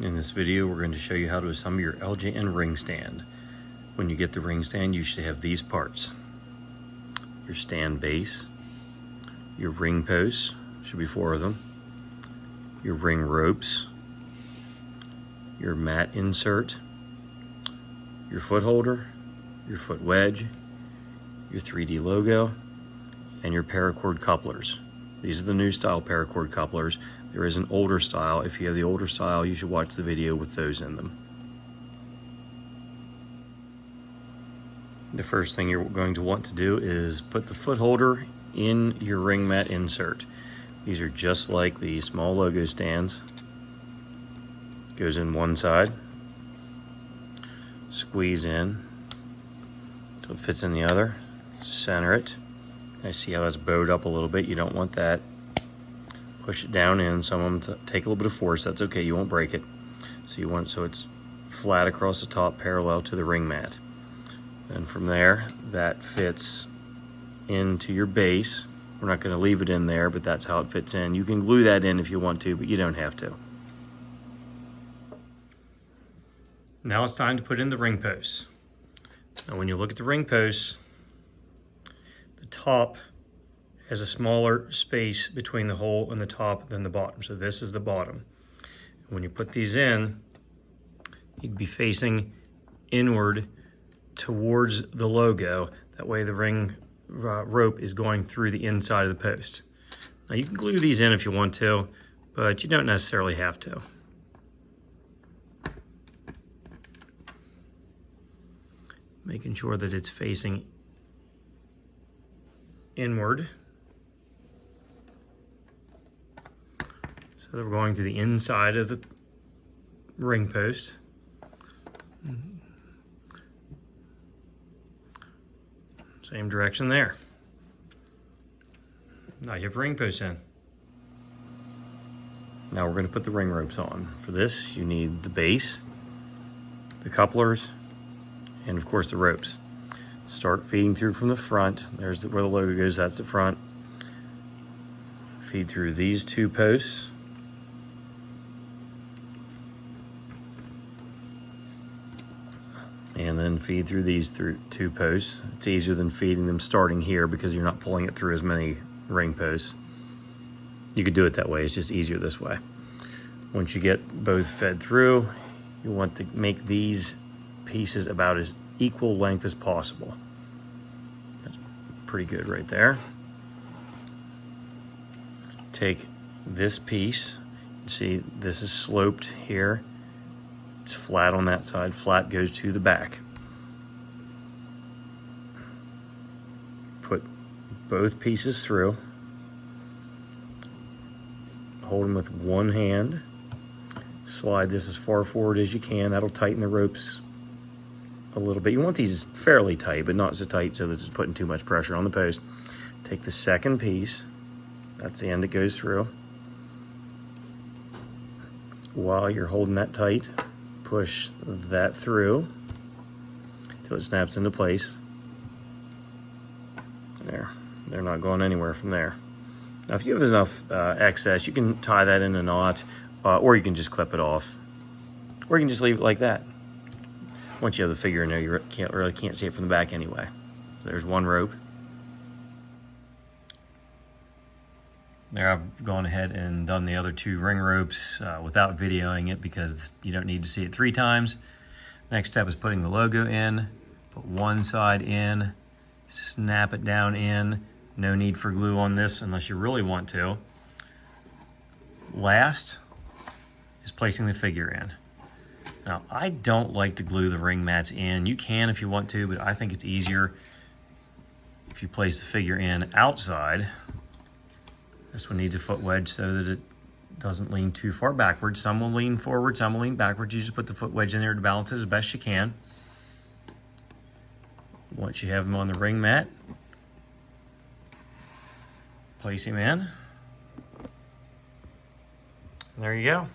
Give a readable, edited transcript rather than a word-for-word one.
In this video, we're going to show you how to assemble your LJN ring stand. When you get the ring stand, you should have these parts. Your stand base, your ring posts, should be 4 of them, your ring ropes, your mat insert, your foot holder, your foot wedge, your 3D logo, and your paracord couplers. These are the new style paracord couplers. There is an older style. If you have the older style, you should watch the video with those in them. The first thing you're going to want to do is put the foot holder in your ring mat insert. These are just like the small logo stands. Goes in one side. Squeeze in until it fits in the other. Center it. I see how it's bowed up a little bit. You don't want that. Push it down in. Some of them take a little bit of force. That's okay. You won't break it. So you want it so it's flat across the top, parallel to the ring mat. And from there, that fits into your base. We're not going to leave it in there, but that's how it fits in. You can glue that in if you want to, but you don't have to. Now it's time to put in the ring posts. Now when you look at the ring posts, the top has a smaller space between the hole and the top than the bottom. So this is the bottom. When you put these in, you'd be facing inward towards the logo. That way the ring rope is going through the inside of the post. Now you can glue these in if you want to, but you don't necessarily have to. Making sure that it's facing inward. So that we're going to the inside of the ring post. Same direction there. Now you have ring posts in. Now we're going to put the ring ropes on. For this, you need the base, the couplers, and of course the ropes. Start feeding through from the front. There's where the logo goes, that's the front. Feed through these 2 posts. And then feed through these 2 posts. It's easier than feeding them starting here because you're not pulling it through as many ring posts. You could do it that way, it's just easier this way. Once you get both fed through, you want to make these pieces about as equal length as possible. That's pretty good right there. Take this piece, see this is sloped here. It's flat on that side, flat goes to the back. Put both pieces through. Hold them with one hand. Slide this as far forward as you can. That'll tighten the ropes a little bit. You want these fairly tight, but not so tight so that it's putting too much pressure on the post. Take the second piece. That's the end that goes through. While you're holding that tight, push that through until it snaps into place. There, they're not going anywhere from there. Now if you have enough excess, you can tie that in a knot, or you can just clip it off, or you can just leave it like that. Once you have the figure in there, you really can't see it from the back anyway. So there's one rope. There I've gone ahead and done the other 2 ring ropes without videoing it because you don't need to see it 3 times. Next step is putting the logo in. Put one side in, snap it down in. No need for glue on this unless you really want to. Last is placing the figure in. Now, I don't like to glue the ring mats in. You can if you want to, but I think it's easier if you place the figure in outside. This one needs a foot wedge so that it doesn't lean too far backwards. Some will lean forward, some will lean backwards. You just put the foot wedge in there to balance it as best you can. Once you have them on the ring mat, place him in. And there you go.